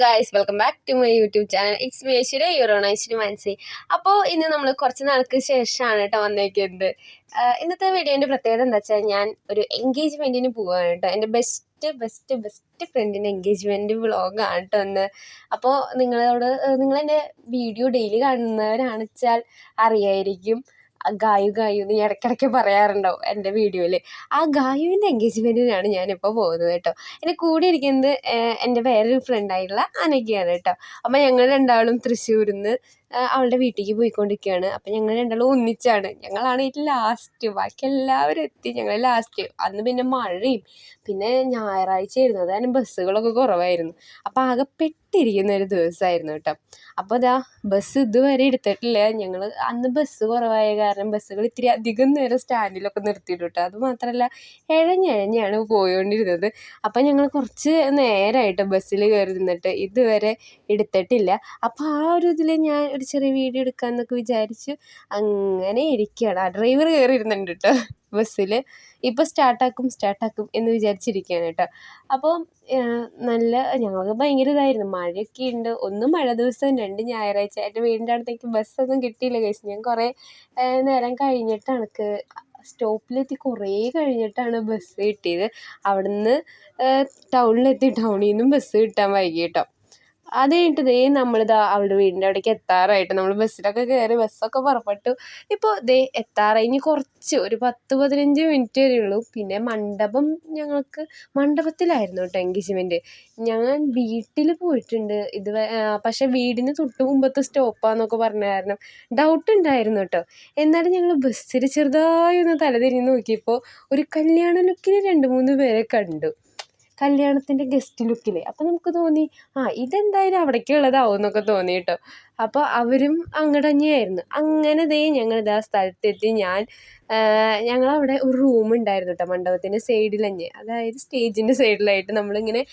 Guys welcome back to my YouTube channel. It's me Aishwarya, your own Aishwarya Mansi. അപ്പോൾ ഇന്ന് നമ്മൾ കുറച്ച് നാൾക്ക് ശേഷമാണ് കേട്ടോ വന്നേക്കുന്നത്. ഇന്നത്തെ വീഡിയോൻ്റെ പ്രത്യേകത എന്താ വെച്ചാൽ ഞാൻ ഒരു എൻഗേജ്മെൻറ്റിന് പോവുകയാണ് കേട്ടോ. എൻ്റെ ബെസ്റ്റ് ഫ്രണ്ടിൻ്റെ എൻഗേജ്മെൻറ്റ് വ്ളോഗാണ് കേട്ടോ ഒന്ന്. അപ്പോൾ നിങ്ങളെൻ്റെ വീഡിയോ ഡെയിലി കാണുന്നവരാണെന്ന് വെച്ചാൽ അറിയായിരിക്കും. ഗായു എന്ന് ഇടയ്ക്കിടയ്ക്ക് പറയാറുണ്ടാവും എൻ്റെ വീഡിയോയിൽ. ആ ഗായുവിൻ്റെ എൻഗേജ്മെൻറ്റിനാണ് ഞാനിപ്പോൾ പോകുന്നത് കേട്ടോ. എൻ്റെ കൂടെ ഇരിക്കുന്നത് എൻ്റെ വേറൊരു ഫ്രണ്ടായിട്ടുള്ള അനഘയാണ് കേട്ടോ. അപ്പം ഞങ്ങൾ രണ്ടാളും തൃശ്ശൂരിൽ നിന്ന് അവളുടെ വീട്ടിലേക്ക് പോയിക്കൊണ്ടിരിക്കുകയാണ്. അപ്പം ഞങ്ങൾ രണ്ടാളും ഒന്നിച്ചാണ്. ഞങ്ങളാണ് ഏറ്റവും ലാസ്റ്റ്, ബാക്കി എല്ലാവരും എത്തി, ഞങ്ങൾ ലാസ്റ്റ്. അന്ന് പിന്നെ മഴയും പിന്നെ ഞായറാഴ്ച ആയിരുന്നു, അതായത് ബസ്സുകളൊക്കെ കുറവായിരുന്നു. അപ്പം ആകെ പെട്ടിരിക്കുന്ന ഒരു ദിവസമായിരുന്നു കേട്ടോ. അപ്പോൾ അതാ ബസ് ഇതുവരെ എടുത്തിട്ടില്ല. ഞങ്ങൾ അന്ന് ബസ് കുറവായ കാരണം ബസ്സുകൾ ഇത്തിരി അധികം നേരം സ്റ്റാൻഡിലൊക്കെ നിർത്തിയിട്ടു കേട്ടോ. അതുമാത്രമല്ല ഇഴഞ്ഞാണ് പോയോണ്ടിരുന്നത്. അപ്പം ഞങ്ങൾ കുറച്ച് നേരമായിട്ട് ബസ്സിൽ കയറി നിന്നിട്ട് ഇതുവരെ എടുത്തിട്ടില്ല. അപ്പോൾ ആ ഒരു ഇതിൽ ഞാൻ ഒരു ചെറിയ വീഡിയോ എടുക്കാമെന്നൊക്കെ വിചാരിച്ചു അങ്ങനെ ഇരിക്കുകയാണ്. ആ ഡ്രൈവർ കയറി ഇരുന്നുണ്ട് കേട്ടോ ബസ്സിൽ. ഇപ്പോൾ സ്റ്റാർട്ടാക്കും എന്ന് വിചാരിച്ചിരിക്കുകയാണ് കേട്ടോ. അപ്പോൾ നല്ല ഞങ്ങൾക്ക് ഭയങ്കര ഇതായിരുന്നു, മഴയൊക്കെ ഉണ്ട്. ഒന്ന് മഴ ദിവസം, രണ്ട് ഞായറാഴ്ച. എൻ്റെ വീടിൻ്റെ അടുത്തേക്ക് ബസ്സൊന്നും കിട്ടിയില്ല കഴിച്ചു. ഞാൻ കുറേ നേരം കഴിഞ്ഞിട്ടാണ് സ്റ്റോപ്പിലെത്തി, കുറേ കഴിഞ്ഞിട്ടാണ് ബസ് കിട്ടിയത്. അവിടുന്ന് ടൗണിലെത്തി, ടൗണിൽ നിന്നും ബസ് കിട്ടാൻ വൈകി കേട്ടോ. അത് കഴിഞ്ഞിട്ട് നമ്മളിതാ അവളുടെ വീടിൻ്റെ അവിടേക്ക് എത്താറായിട്ട് നമ്മൾ ബസ്സിലൊക്കെ കയറി ബസ്സൊക്കെ പുറപ്പെട്ടു. ഇപ്പോൾ എത്താറായി. ഇനി കുറച്ച് ഒരു 10-15 മിനിറ്റ് വരെ ഉള്ളൂ. പിന്നെ ഞങ്ങൾക്ക് മണ്ഡപത്തിലായിരുന്നു കേട്ടോ എൻഗേജ്മെൻറ്റ്. ഞാൻ വീട്ടിൽ പോയിട്ടുണ്ട് പക്ഷേ വീടിന് തൊട്ട് മുമ്പത്തെ സ്റ്റോപ്പാന്നൊക്കെ പറഞ്ഞ കാരണം ഡൗട്ട് ഉണ്ടായിരുന്നു കേട്ടോ. എന്നാലും ഞങ്ങൾ ബസ്സിൽ ചെറുതായി ഒന്ന് തലതിരിഞ്ഞ് നോക്കിയപ്പോൾ ഒരു കല്യാണ ലുക്കിൽ 2-3 പേരെ കണ്ടു, കല്യാണത്തിൻ്റെ ഗസ്റ്റ് ലുക്കിൽ. അപ്പോൾ നമുക്ക് തോന്നി ഇതെന്തായാലും അവിടേക്കുള്ളതാവും എന്നൊക്കെ തോന്നി കേട്ടോ. അപ്പോൾ അവരും അങ്ങോട്ട് തന്നെയായിരുന്നു. അങ്ങനെ ഞങ്ങളിതാ സ്ഥലത്തെത്തി. ഞങ്ങളവിടെ ഒരു റൂം ഉണ്ടായിരുന്നു കേട്ടോ മണ്ഡപത്തിൻ്റെ സൈഡിൽ തന്നെ, അതായത് സ്റ്റേജിൻ്റെ സൈഡിലായിട്ട് നമ്മളിങ്ങനെ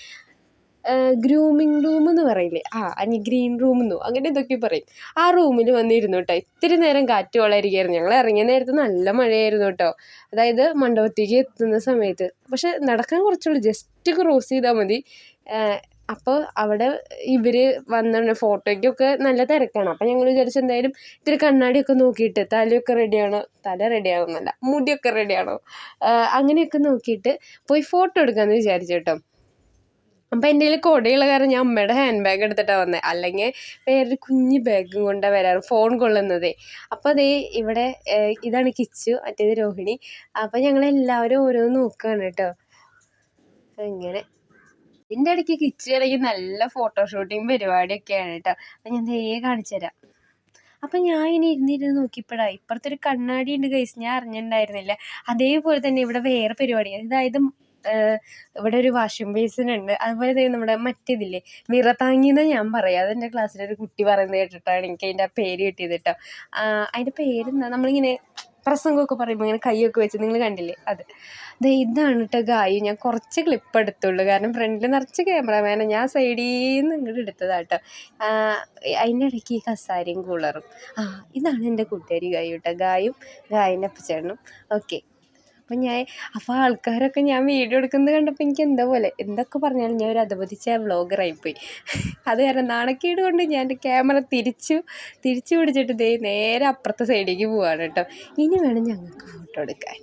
ഗ്രൂമിങ് റൂം എന്ന് പറയില്ലേ, അനി ഗ്രീൻ റൂം എന്നോ അങ്ങനെ ഇതൊക്കെ പറയും. ആ റൂമിൽ വന്നിരുന്നു കേട്ടോ. ഇത്തിരി നേരം കാറ്റ് വളരുകയായിരുന്നു. ഞങ്ങൾ ഇറങ്ങിയ നേരത്ത് നല്ല മഴയായിരുന്നു കേട്ടോ, അതായത് മണ്ഡപത്തേക്ക് എത്തുന്ന സമയത്ത്. പക്ഷെ നടക്കാൻ കുറച്ചുള്ളൂ, ജസ്റ്റ് ക്രോസ് ചെയ്താൽ മതി. അപ്പോൾ അവിടെ ഇവർ വന്ന ഫോട്ടോയ്ക്കൊക്കെ നല്ല തിരക്കാണ്. അപ്പം ഞങ്ങൾ വിചാരിച്ചു എന്തായാലും ഇത്തിരി കണ്ണാടിയൊക്കെ നോക്കിയിട്ട് തലയൊക്കെ റെഡിയാണോ, തല റെഡിയാവുന്നല്ല മുടിയൊക്കെ റെഡിയാണോ, അങ്ങനെയൊക്കെ നോക്കിയിട്ട് പോയി ഫോട്ടോ എടുക്കാമെന്ന് വിചാരിച്ചു കേട്ടോ. അപ്പം എൻ്റെ കയ്യിൽ കുടയുള്ള കാരണം ഞാൻ അമ്മയുടെ ഹാൻഡ് ബാഗ് എടുത്തിട്ടാണ് വന്നത്, അല്ലെങ്കിൽ വേറൊരു കുഞ്ഞ് ബാഗും കൊണ്ടാണ് വരാറ്, ഫോൺ കൊള്ളുന്നതേ. അപ്പോൾ ഇവിടെ ഇതാണ് കിച്ചു, മറ്റേത് രോഹിണി. അപ്പം ഞങ്ങളെല്ലാവരും ഓരോന്ന് നോക്കുകയാണ് കേട്ടോ. അങ്ങനെ ഇതിൻ്റെ ഇടയ്ക്ക് കിച്ചു ഇടയ്ക്ക് നല്ല ഫോട്ടോഷൂട്ടിങ് പരിപാടിയൊക്കെയാണ് കേട്ടോ. അപ്പം ഞാൻ കാണിച്ചു തരാം. അപ്പം ഞാൻ ഇനി ഇരുന്നിരുന്ന് നോക്കിയപ്പോഴാണ് ഇപ്പുറത്തൊരു കണ്ണാടി ഉണ്ട് ഗൈസ്, ഞാൻ അറിഞ്ഞിട്ടുണ്ടായിരുന്നില്ല. അതേപോലെ തന്നെ ഇവിടെ വേറെ പരിപാടി, അതായത് ഇവിടെ ഒരു വാഷിംഗ് ബേസിൻ ഉണ്ട്. അതുപോലെ നമ്മുടെ മറ്റേതില്ലേ വിറതാങ്ങിന്ന് ഞാൻ പറയാം, അതെൻ്റെ ക്ലാസ്സിലൊരു കുട്ടി പറയുന്നത് കേട്ടിട്ടാണ് എനിക്ക് അതിൻ്റെ ആ പേര് കിട്ടിയത് കേട്ടോ. അതിൻ്റെ പേരെന്താ, നമ്മളിങ്ങനെ പ്രസംഗമൊക്കെ പറയുമ്പോൾ ഇങ്ങനെ കൈയൊക്കെ വെച്ച് നിങ്ങൾ കണ്ടില്ലേ, ഇതാണ് കേട്ടോ ഗായു. ഞാൻ കുറച്ച് ക്ലിപ്പ് എടുത്തുള്ളൂ കാരണം ഫ്രണ്ടിൽ നിറച്ച് ക്യാമറമാനെ, ഞാൻ സൈഡിൽ നിന്ന് ഇങ്ങോട്ട് എടുത്തതാട്ടോ. അതിൻ്റെ ഇടയ്ക്ക് ഈ കസാരയും കൂളറും. ഇതാണ് എൻ്റെ കൂട്ടുകാരി ഗായു കേട്ടോ, ഗായുവിൻ്റെ അപ്പച്ചേട്ടനും. ഓക്കെ. അപ്പോൾ ആൾക്കാരൊക്കെ ഞാൻ വീഡിയോ എടുക്കുന്നത് കണ്ടപ്പോൾ എനിക്ക് എന്താ പോലെ, എന്തൊക്കെ പറഞ്ഞാലും ഞാൻ ഒരു അധപതിച്ച വ്ളോഗറായിപ്പോയി. അത് കാരണം നാണക്കേട് കൊണ്ട് ഞാൻ എൻ്റെ ക്യാമറ തിരിച്ചു പിടിച്ചിട്ട് നേരെ അപ്പുറത്തെ സൈഡിലേക്ക് പോവാണ് കേട്ടോ. ഇനി വേണം ഞങ്ങൾക്ക് ഫോട്ടോ എടുക്കാൻ.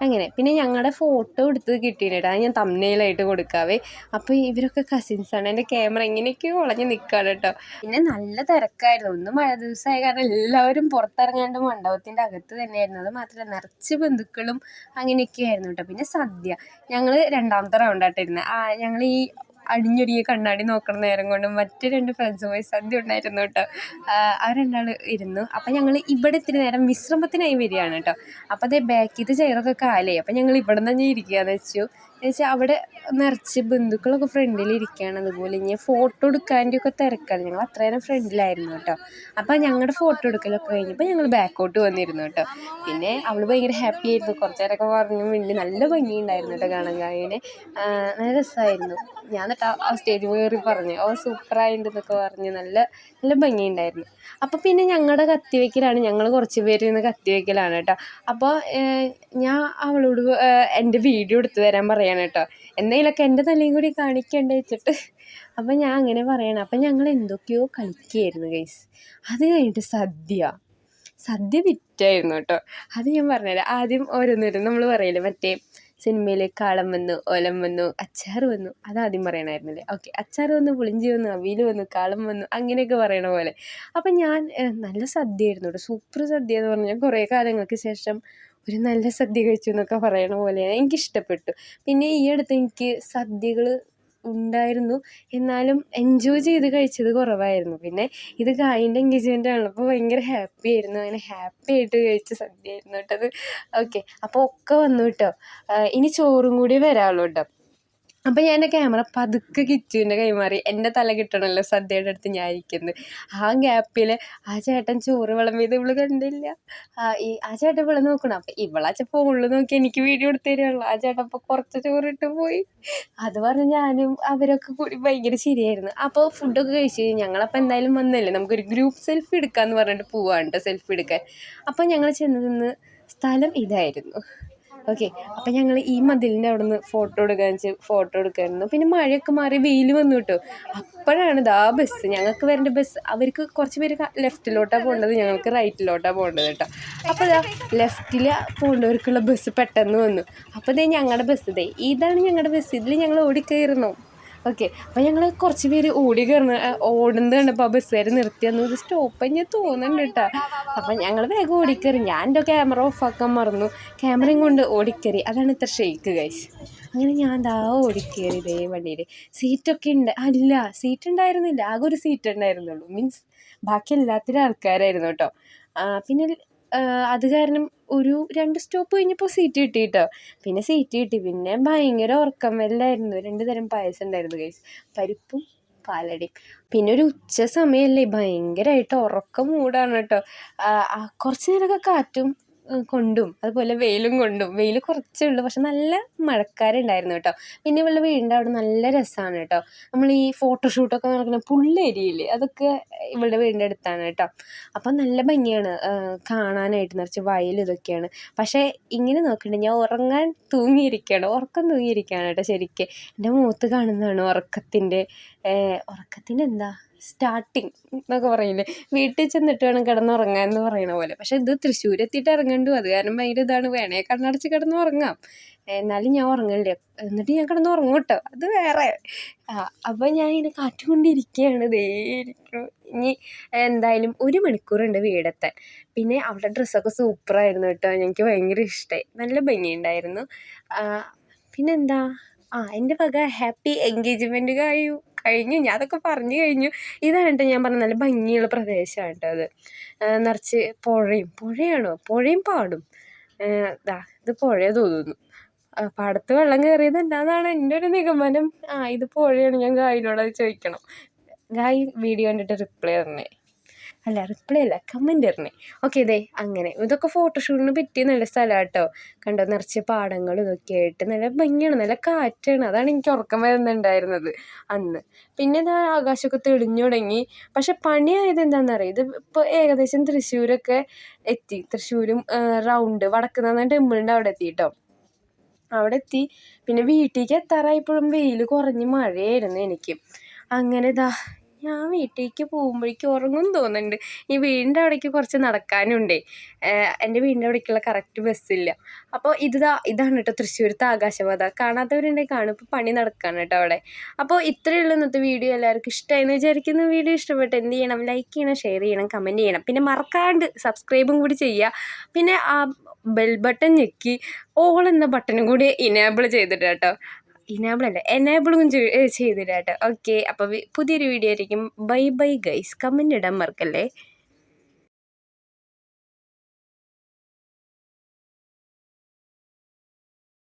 അങ്ങനെ പിന്നെ ഞങ്ങളുടെ ഫോട്ടോ എടുത്തത് കിട്ടിയിട്ടാ ഞാൻ തംബ്നെയിലായിട്ട് കൊടുക്കാവേ. അപ്പോൾ ഇവരൊക്കെ കസിൻസാണ്. എൻ്റെ ക്യാമറ ഇങ്ങനെയൊക്കെയോ വളഞ്ഞ് നിൽക്കുകയാണ് കേട്ടോ. പിന്നെ നല്ല തിരക്കായിരുന്നു. ഒന്ന് മഴ ദിവസമായ കാരണം എല്ലാവരും പുറത്തിറങ്ങാണ്ട് മണ്ഡപത്തിൻ്റെ അകത്ത് തന്നെയായിരുന്നു. അത് മാത്രമല്ല നിറച്ച് ബന്ധുക്കളും അങ്ങനെയൊക്കെ ആയിരുന്നു കേട്ടോ. പിന്നെ സദ്യ ഞങ്ങൾ രണ്ടാമത്തെ റൗണ്ടായിട്ടിരുന്നത്. ഞങ്ങൾ ഈ അടിഞ്ഞൊരുങ്ങിയ കണ്ണാടി നോക്കണ നേരം കൊണ്ട് മറ്റ് 2 ഫ്രണ്ട്സുമായി സദ്യ ഉണ്ടായിരുന്നു കേട്ടോ. അവർ രണ്ടാൾ ഇരുന്നു. അപ്പം ഞങ്ങൾ ഇവിടെ ഇത്തിരി നേരം വിശ്രമത്തിനായി വരികയാണ് കേട്ടോ. അപ്പോൾ ബാക്കിലത്തെ ചെയറൊക്കെ കാലായി. അപ്പം ഞങ്ങൾ ഇവിടെ തന്നെ ഇരിക്കുകയെന്ന് വെച്ചാൽ അവിടെ നിറച്ച് ബന്ധുക്കളൊക്കെ ഫ്രണ്ടിലിരിക്കുകയാണ്. അതുപോലെ ഇനി ഫോട്ടോ എടുക്കാൻ്റെ ഒക്കെ തിരക്കാണ്. ഞങ്ങൾ അത്രയേരം ഫ്രണ്ടിലായിരുന്നു കേട്ടോ. അപ്പോൾ ഞങ്ങളുടെ ഫോട്ടോ എടുക്കലൊക്കെ കഴിഞ്ഞപ്പോൾ ഞങ്ങൾ ബാക്കോട്ട് വന്നിരുന്നു കേട്ടോ. പിന്നെ അവൾ ഭയങ്കര ഹാപ്പി ആയിരുന്നു, കുറച്ച് നേരമൊക്കെ പറഞ്ഞു വേണ്ടി. നല്ല ഭംഗിയുണ്ടായിരുന്നു കേട്ടോ കാണാൻ ഗായുവിനെ, നല്ല രസമായിരുന്നു. ഞാൻ എന്നിട്ട് ആ സ്റ്റേജ് കയറി പറഞ്ഞു സൂപ്പറായിട്ടുണ്ടെന്നൊക്കെ പറഞ്ഞ് നല്ല ഭംഗിയുണ്ടായിരുന്നു. അപ്പോൾ പിന്നെ ഞങ്ങളുടെ കത്തിവെക്കലാണ്, ഞങ്ങൾ കുറച്ച് പേര് ഇരുന്ന് കത്തിവെക്കലാണ് കേട്ടോ. അപ്പോൾ ഞാൻ അവളോട് എൻ്റെ വീഡിയോ എടുത്തു തരാൻ പറയാം പറയാണ് കേട്ടോ, എന്തെങ്കിലുമൊക്കെ എൻ്റെ തലയും കൂടി കാണിക്കണ്ടേ വെച്ചിട്ട്. അപ്പം ഞാൻ അങ്ങനെ പറയണം. അപ്പം ഞങ്ങൾ എന്തൊക്കെയോ കളിക്കുകയായിരുന്നു ഗൈസ്. അത് കഴിഞ്ഞിട്ട് സദ്യ വിറ്റായിരുന്നു കേട്ടോ. അത് ഞാൻ പറഞ്ഞുതരാം. ആദ്യം ഓരോന്നോരും നമ്മൾ പറയില്ലേ, മറ്റേ സിനിമയിൽ കാളം വന്നു, ഓലം വന്നു, അച്ചാർ വന്നു, അതാദ്യം പറയണമായിരുന്നില്ലേ. ഓക്കെ, അച്ചാർ വന്നു, പുളിഞ്ചി വന്നു, അവിയൽ വന്നു, കാളം വന്നു, അങ്ങനെയൊക്കെ പറയണ പോലെ. അപ്പം ഞാൻ നല്ല സദ്യയായിരുന്നു കേട്ടോ, സൂപ്പർ സദ്യ എന്ന് പറഞ്ഞാൽ കുറേ കാലങ്ങൾക്ക് ശേഷം ഒരു നല്ല സദ്യ കഴിച്ചു എന്നൊക്കെ പറയണ പോലെ എനിക്കിഷ്ടപ്പെട്ടു. പിന്നെ ഈ അടുത്ത് എനിക്ക് സദ്യകൾ ഉണ്ടായിരുന്നു, എന്നാലും എൻജോയ് ചെയ്ത് കഴിച്ചത് കുറവായിരുന്നു. പിന്നെ ഇത് ഗായിൻ്റെ എൻഗേജ്മെൻ്റ് ആണല്ലോ, അപ്പോൾ ഭയങ്കര ഹാപ്പി ആയിരുന്നു. അങ്ങനെ ഹാപ്പി ആയിട്ട് കഴിച്ച സദ്യ ആയിരുന്നു കേട്ടത്. ഓക്കെ, അപ്പോൾ ഒക്കെ വന്നു കേട്ടോ. ഇനി ചോറും കൂടി വരാമല്ലോ കേട്ടോ. അപ്പം ഞാൻ എൻ്റെ ക്യാമറ പതുക്കെ കിച്ചുവിൻ്റെ കൈമാറി. എൻ്റെ തല കിട്ടണമല്ലോ സദ്യയുടെ അടുത്ത് ഞാൻ ഇരിക്കുന്നത്. ആ ഗ്യാപ്പിൽ ആ ചേട്ടൻ ചോറ് വിളമ്പിയത് ഇവള് കണ്ടില്ല. ആ ചേട്ടൻ ഇവളെ നോക്കണം. അപ്പം ഇവളാച്ച ഫോണിൽ നോക്കി എനിക്ക് വീഡിയോ എടുത്ത് തരുള്ളൂ. ആ ചേട്ടൻ അപ്പോൾ കുറച്ച് ചോറിട്ട് പോയി. അത് പറഞ്ഞ് ഞാനും അവരൊക്കെ കൂടി ഭയങ്കര ശരിയായിരുന്നു. അപ്പോൾ ഫുഡൊക്കെ കഴിച്ച് ഞങ്ങളപ്പോൾ എന്തായാലും വന്നല്ലേ, നമുക്കൊരു ഗ്രൂപ്പ് സെൽഫി എടുക്കാമെന്ന് പറഞ്ഞിട്ട് പോവാണ് കേട്ടോ, സെൽഫി എടുക്കാൻ. അപ്പോൾ ഞങ്ങൾ ചെന്ന് നിന്ന് സ്ഥലം ഇതായിരുന്നു. ഓക്കെ, അപ്പം ഞങ്ങൾ ഈ മതിലിൻ്റെ അവിടെ നിന്ന് ഫോട്ടോ എടുക്കായിരുന്നു. പിന്നെ മഴയൊക്കെ മാറി വെയിൽ വന്നു കേട്ടോ. അപ്പോഴാണ് ഇതാ ബസ്, ഞങ്ങൾക്ക് വരേണ്ട ബസ്. അവർക്ക് കുറച്ച് പേര് ലെഫ്റ്റിലോട്ടാണ് പോകേണ്ടത്, ഞങ്ങൾക്ക് റൈറ്റിലോട്ടാണ് പോകേണ്ടത് കേട്ടോ. അപ്പോൾ ഇതാ ലെഫ്റ്റിൽ പോകേണ്ടവർക്കുള്ള ബസ് പെട്ടെന്ന് വന്നു. അപ്പോൾ ഞങ്ങളുടെ ബസ് ഇതാണ് ഞങ്ങളുടെ ബസ്, ഇതിൽ ഞങ്ങൾ ഓടിക്കയറുന്നു. ഓക്കെ, അപ്പോൾ ഞങ്ങൾ കുറച്ച് പേര് ഓടുന്നത് കണ്ടപ്പോൾ ആ ബസ്സുകാർ നിർത്തിയെന്ന് ഇത് സ്റ്റോപ്പ് ഞാൻ തോന്നുന്നുണ്ട് കേട്ടോ. അപ്പം ഞങ്ങൾ വേഗം ഓടിക്കയറി. ഞാൻ എൻ്റെ ക്യാമറ ഓഫാക്കാൻ മറന്നു, ക്യാമറയും കൊണ്ട് ഓടിക്കയറി. അതാണ് ഇത്ര ഷെയ്ക്ക് ഗൈസ്. അങ്ങനെ ഞാൻ ഓടിക്കയറി ഇതേ വണ്ടിയിൽ. സീറ്റൊക്കെ സീറ്റ് ഉണ്ടായിരുന്നില്ല, ആകെ ഒരു സീറ്റ് ഉണ്ടായിരുന്നുള്ളൂ. മീൻസ് ബാക്കി എല്ലാത്തിനും ആൾക്കാരായിരുന്നു കേട്ടോ. പിന്നെ അത് കാരണം ഒരു 2 സ്റ്റോപ്പ് കഴിഞ്ഞപ്പോൾ സീറ്റ് കിട്ടി കേട്ടോ. പിന്നെ സീറ്റ് കിട്ടി. പിന്നെ ഭയങ്കര ഉറക്കം വല്ലായിരുന്നു. 2 തരം പായസം ഉണ്ടായിരുന്നു ഗൈസ്, പരിപ്പും പാലടയും. പിന്നെ ഒരു ഉച്ച സമയമല്ലേ, ഭയങ്കരമായിട്ട് ഉറക്കം മൂടാണ് കേട്ടോ. കുറച്ച് നേരമൊക്കെ കാറ്റും കൊണ്ടും അതുപോലെ വെയിലും കൊണ്ടും. വെയിൽ കുറച്ചേ ഉള്ളൂ, പക്ഷെ നല്ല മഴക്കാരുണ്ടായിരുന്നു കേട്ടോ. പിന്നെ ഇവളുടെ വീടിൻ്റെ അവിടെ നല്ല രസമാണ് കേട്ടോ. നമ്മൾ ഈ ഫോട്ടോഷൂട്ടൊക്കെ നടക്കുന്ന പുള്ളേരിയയില്ലേ, അതൊക്കെ ഇവളുടെ വീടിൻ്റെ അടുത്താണ് കേട്ടോ. അപ്പം നല്ല ഭംഗിയാണ് കാണാനായിട്ട്, നിറച്ച് വയൽ ഇതൊക്കെയാണ്. പക്ഷേ ഇങ്ങനെ നോക്കണ്ട, ഞാൻ ഉറക്കം തൂങ്ങിയിരിക്കുകയാണ് കേട്ടോ. ശരിക്കും എൻ്റെ മുഖത്ത് കാണുന്നതാണ് ഉറക്കത്തിൻ്റെ എന്താ സ്റ്റാർട്ടിങ് എന്നൊക്കെ പറയില്ലേ, വീട്ടിൽ ചെന്നിട്ട് വേണം കിടന്നുറങ്ങാൻ എന്ന് പറയണ പോലെ. പക്ഷെ ഇത് തൃശ്ശൂർ എത്തിയിട്ട് ഇറങ്ങണ്ടു, അത് കാരണം ഭയങ്കര ഇതാണ്. വേണേ കണ്ണടച്ച് കിടന്നുറങ്ങാം, എന്നാലും ഞാൻ ഉറങ്ങില്ല. എന്നിട്ട് ഞാൻ കിടന്നുറങ്ങും കേട്ടോ, അത് വേറെ. അപ്പോൾ ഞാൻ ഇങ്ങനെ കാറ്റുകൊണ്ടിരിക്കുകയാണ്, ഇരിക്കുന്നു. ഇനി എന്തായാലും 1 മണിക്കൂറുണ്ട് വീടെത്താൻ. പിന്നെ അവിടെ ഡ്രസ്സൊക്കെ സൂപ്പറായിരുന്നു കേട്ടോ, എനിക്ക് ഭയങ്കര ഇഷ്ടമായി, നല്ല ഭംഗിയുണ്ടായിരുന്നു. പിന്നെന്താ, എൻ്റെ വക ഹാപ്പി എൻഗേജ്മെൻറ്റ് കഴിഞ്ഞു. ഞാൻ അതൊക്കെ പറഞ്ഞു കഴിഞ്ഞു. ഇതാണ് കേട്ടോ ഞാൻ പറഞ്ഞ നല്ല ഭംഗിയുള്ള പ്രദേശമാണ് കേട്ടോ അത്. നിറച്ച് പുഴയും പാടും. ഇത് പുഴയെ തോന്നുന്നു. പാടത്ത് വെള്ളം കയറിയത് എന്താണെന്നാണ് എൻ്റെ ഒരു നിഗമനം. ഇത് പുഴയാണ്. ഞാൻ ഗായിനോട് അത് ചോദിക്കണം. ഗായി വീഡിയോ കണ്ടിട്ട് റിപ്ലൈ കമൻറ്റ് തരണേ. ഓക്കെ, അങ്ങനെ ഇതൊക്കെ ഫോട്ടോഷൂട്ടിന് പറ്റിയ നല്ല സ്ഥലമാണ് കേട്ടോ. കണ്ടോ, നിറച്ച് പാടങ്ങളും ഇതൊക്കെ ആയിട്ട് നല്ല ഭംഗിയാണ്, നല്ല കാറ്റാണ്. അതാണ് എനിക്ക് ഉറക്കം വരുന്നുണ്ടായിരുന്നത് അന്ന്. പിന്നെ ആകാശമൊക്കെ തെളിഞ്ഞു തുടങ്ങി. പക്ഷെ പണിയായത് എന്താണെന്നറിയാം, ഇത് ഇപ്പോൾ ഏകദേശം തൃശ്ശൂരൊക്കെ എത്തി. തൃശ്ശൂരും റൗണ്ട് വടക്കുന്നാഥൻ ടെമ്പിളിൻ്റെ അവിടെ എത്തി കേട്ടോ. അവിടെ എത്തി. പിന്നെ വീട്ടിലേക്ക് എത്താറായപ്പോഴും വെയിൽ കുറഞ്ഞ് മഴയായിരുന്നു എനിക്ക്. അങ്ങനെ ഞാൻ വീട്ടിലേക്ക് പോകുമ്പോഴേക്കും ഉറങ്ങും തോന്നുന്നുണ്ട്. ഈ വീടിൻ്റെ അവിടേക്ക് കുറച്ച് നടക്കാനുണ്ടേ. എൻ്റെ വീടിൻ്റെ അവിടേക്കുള്ള കറക്റ്റ് ബസ്സില്ല. അപ്പോൾ ഇതാണ് കേട്ടോ തൃശ്ശൂരത്തെ ആകാശപാത. കാണാത്തവരുണ്ടെങ്കിൽ കാണും. ഇപ്പോൾ പണി നടക്കുകയാണ് കേട്ടോ അവിടെ. അപ്പോൾ ഇത്രയേ ഉള്ളൂ ഇന്നത്തെ വീഡിയോ. എല്ലാവർക്കും ഇഷ്ടമായെന്ന് വിചാരിക്കുന്നു. വീഡിയോ ഇഷ്ടപ്പെട്ട് എന്ത് ചെയ്യണം, ലൈക്ക് ചെയ്യണം, ഷെയർ ചെയ്യണം, കമൻറ്റ് ചെയ്യണം. പിന്നെ മറക്കാണ്ട് സബ്സ്ക്രൈബും കൂടി ചെയ്യുക. പിന്നെ ആ ബെൽ ബട്ടൺ ഞെക്കി ഓൾ എന്ന ബട്ടണും കൂടി ഇനേബിൾ ചെയ്തിട്ട് കേട്ടോ. എനേബിളും ചെയ്തിട്ട് കേട്ടോ. ഓക്കെ, അപ്പോൾ പുതിയൊരു വീഡിയോ ആയിരിക്കും. Bye guys. കമൻറ്റ് ഇടാൻ മറക്കല്ലേ.